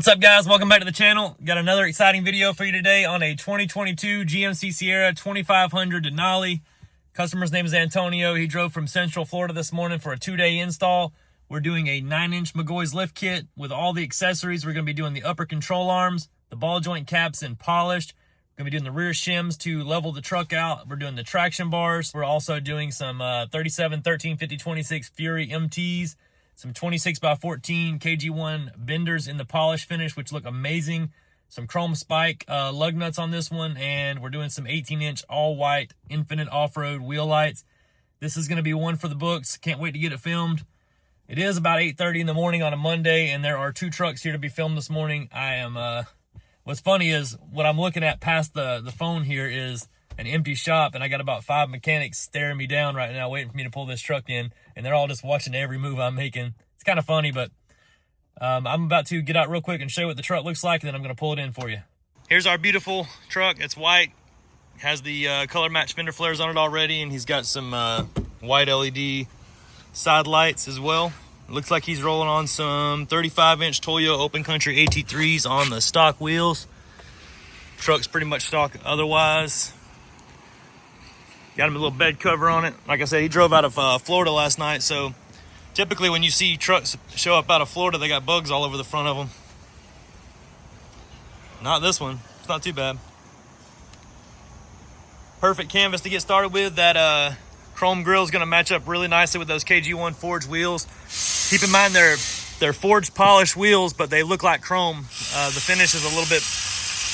up, guys? Welcome back to the channel. Got another exciting video for you today on a 2022 GMC Sierra 2500 Denali. Customer's name is Antonio. He drove from Central Florida this morning for a 2-day install. We're doing a 9-inch McGaughys lift kit with all the accessories. We're going to be doing the upper control arms, the ball joint caps and polished. We're going to be doing the rear shims to level the truck out. We're doing the traction bars. We're also doing some 37, 13, 50, 26 Fury MTs. Some 26x14 KG1 benders in the polish finish, which look amazing. Some chrome spike lug nuts on this one. And we're doing some 18-inch all-white infinite off-road wheel lights. This is going to be one for the books. Can't wait to get it filmed. It is about 8:30 in the morning on a Monday, and there are 2 trucks here to be filmed this morning. I am, what's funny is what I'm looking at past the phone here is an empty shop, and I got about 5 mechanics staring me down right now waiting for me to pull this truck in, and they're all just watching every move I'm making. It's kind of funny, but I'm about to get out real quick and show you what the truck looks like, and then I'm going to pull it in for you. Here's our beautiful truck. It's white. It has the color match fender flares on it already, and he's got some white LED side lights as well. It looks like he's rolling on some 35-inch Toyo Open Country AT3s on the stock wheels. Truck's pretty much stock otherwise. Got him a little bed cover on it. Like I said, he drove out of Florida last night, so typically when you see trucks show up out of Florida, they got bugs all over the front of them. Not this one. It's not too bad. Perfect canvas to get started with. That chrome grill is going to match up really nicely with those KG1 forged wheels. Keep in mind they're forged polished wheels, but they look like chrome. The finish is a little bit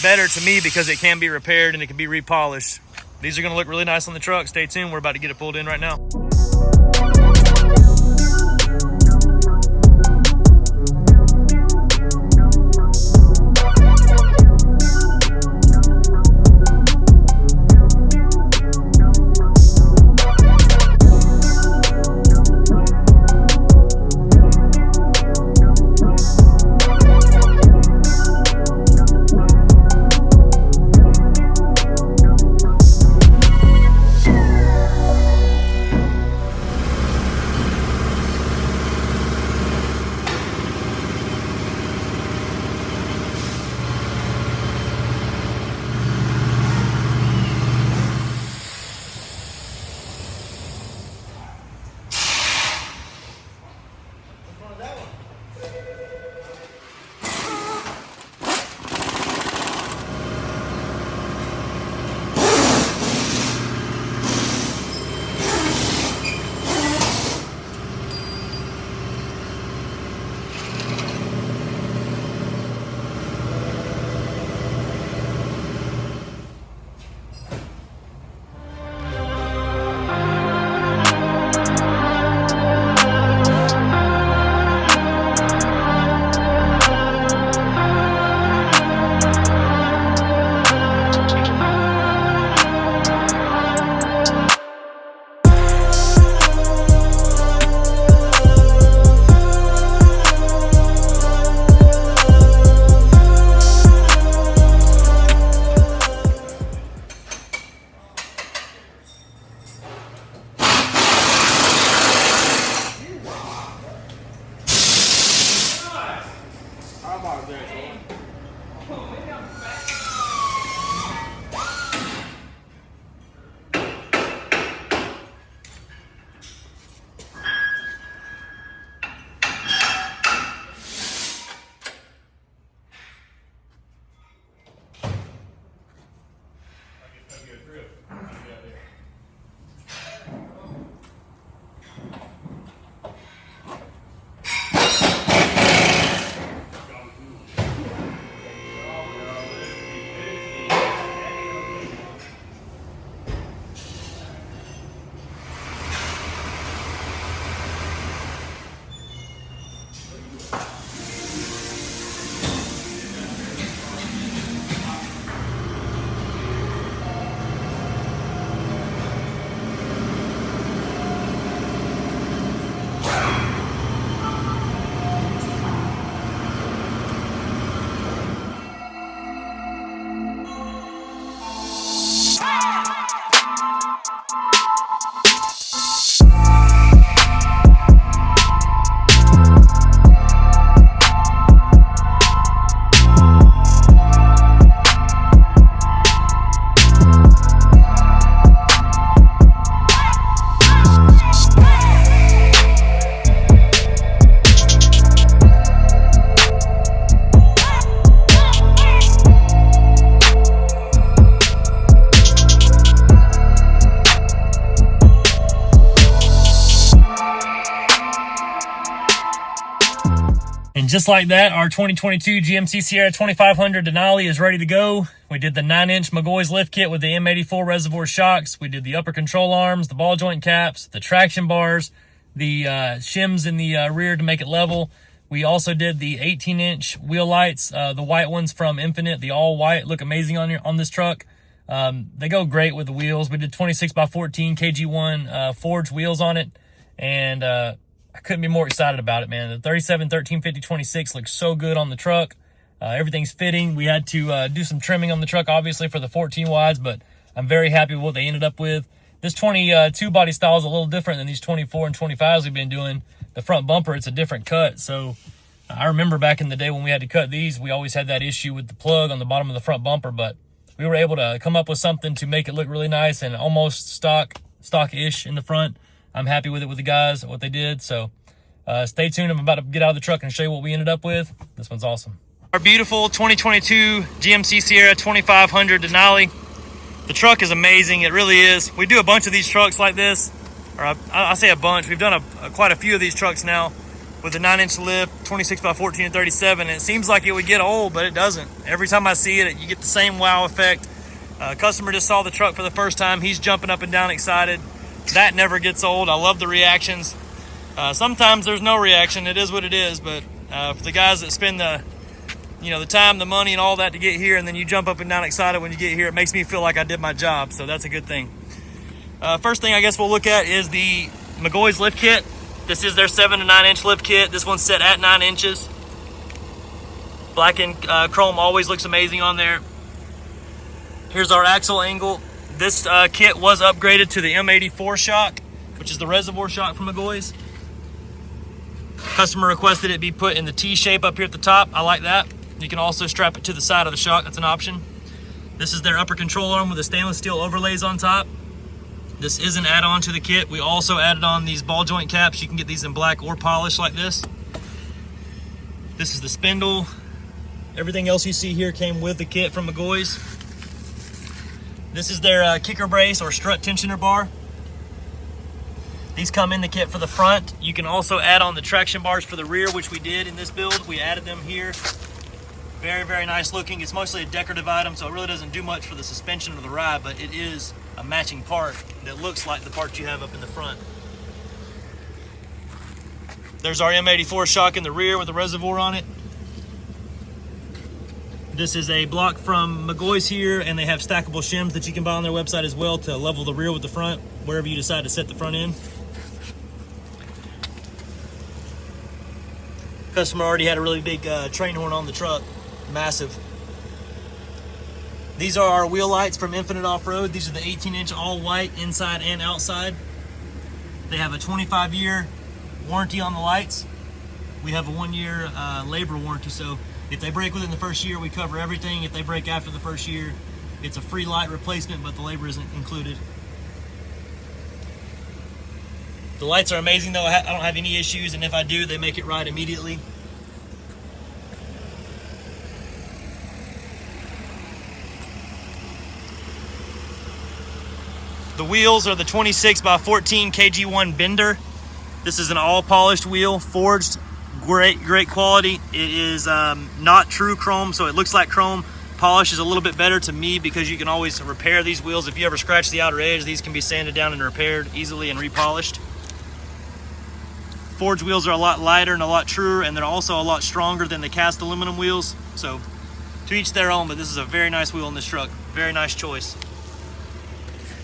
better to me because it can be repaired and it can be repolished. These are going to look really nice on the truck. Stay tuned. We're about to get it pulled in right now. just like that, our 2022 GMC Sierra 2500 Denali is ready to go. We did the 9-inch McGaughys lift kit with the M84 reservoir shocks. We did the upper control arms, the ball joint caps, the traction bars, the shims in the rear to make it level. We also did the 18-inch wheel lights, the white ones from Infinite, the all white, look amazing on this truck. They go great with the wheels. We did 26x14 KG1 forged wheels on it, and I couldn't be more excited about it, man. The 37, 13, 50, 26 looks so good on the truck. Everything's fitting. We had to do some trimming on the truck, obviously, for the 14 wides, but I'm very happy with what they ended up with. This 22 body style is a little different than these 24 and 25s we've been doing. The front bumper, it's a different cut. So I remember back in the day when we had to cut these, we always had that issue with the plug on the bottom of the front bumper, but we were able to come up with something to make it look really nice and almost stock-ish in the front. I'm happy with it with the guys, what they did. So stay tuned. I'm about to get out of the truck and show you what we ended up with. This one's awesome. Our beautiful 2022 GMC Sierra 2500 Denali. The truck is amazing. It really is. We do a bunch of these trucks like this, or I say a bunch. We've done quite a few of these trucks now with the 9-inch lift, 26x14 and 37. And it seems like it would get old, but it doesn't. Every time I see it, you get the same wow effect. Customer just saw the truck for the first time. He's jumping up and down excited. That never gets old. I love the reactions. Sometimes there's no reaction. It is what it is. But for the guys that spend the time, the money, and all that to get here, and then you jump up and down excited when you get here, it makes me feel like I did my job. So that's a good thing. First thing I guess we'll look at is the McGaughys lift kit. This is their 7 to 9-inch lift kit. This one's set at 9 inches. Black and chrome always looks amazing on there. Here's our axle angle. This kit was upgraded to the M84 shock, which is the reservoir shock from McGaughys. Customer requested it be put in the T shape up here at the top. I like that. You can also strap it to the side of the shock. That's an option. This is their upper control arm with the stainless steel overlays on top. This is an add-on to the kit. We also added on these ball joint caps. You can get these in black or polished like this. This is the spindle. Everything else you see here came with the kit from McGaughys. This is their kicker brace or strut tensioner bar. These come in the kit for the front. You can also add on the traction bars for the rear, which we did in this build. We added them here. Very, very nice looking. It's mostly a decorative item, so it really doesn't do much for the suspension or the ride, but it is a matching part that looks like the part you have up in the front. There's our M84 shock in the rear with the reservoir on it. This is a block from McGaughys here, and they have stackable shims that you can buy on their website as well to level the rear with the front, wherever you decide to set the front end. Customer already had a really big train horn on the truck, massive. These are our wheel lights from Infinite Off-Road. These are the 18-inch all white inside and outside. They have a 25-year warranty on the lights. We have a 1-year labor warranty, so if they break within the first year, we cover everything. If they break after the first year, it's a free light replacement, but the labor isn't included. The lights are amazing though. I don't have any issues, and if I do, they make it right immediately. The wheels are the 26x14 KG1 bender. This is an all polished wheel, forged, great quality. It is not true chrome, so it looks like chrome. Polish is a little bit better to me because you can always repair these wheels. If you ever scratch the outer edge, these can be sanded down and repaired easily and repolished. Forged wheels are a lot lighter and a lot truer, and they're also a lot stronger than the cast aluminum wheels. So to each their own, but this is a very nice wheel in this truck. Very nice choice.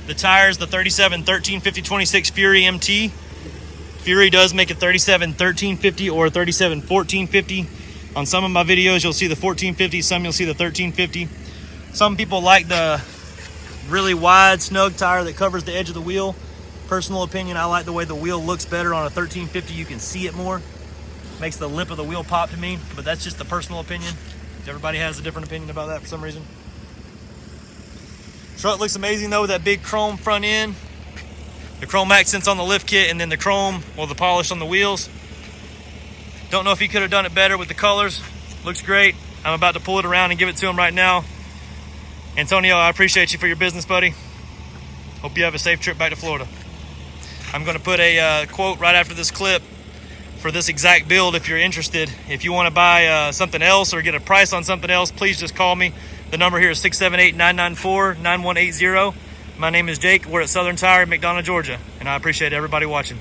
The tires, the 37 13 50 26 Fury MT. Fury does make a 37 13 50 or 37 14 50. On some of my videos, you'll see the 1450, some you'll see the 1350. Some people like the really wide, snug tire that covers the edge of the wheel. Personal opinion, I like the way the wheel looks better on a 1350. You can see it more. Makes the lip of the wheel pop to me, but that's just a personal opinion. Everybody has a different opinion about that for some reason. Truck looks amazing though with that big chrome front end. The chrome accents on the lift kit, and then the chrome, well, the polish on the wheels. Don't know if he could have done it better with the colors. Looks great. I'm about to pull it around and give it to him right now. Antonio, I appreciate you for your business, buddy. Hope you have a safe trip back to Florida. I'm going to put a quote right after this clip for this exact build if you're interested. If you want to buy something else or get a price on something else, please just call me. The number here is 678-994-9180. My name is Jake. We're at Southern Tire in McDonough, Georgia, and I appreciate everybody watching.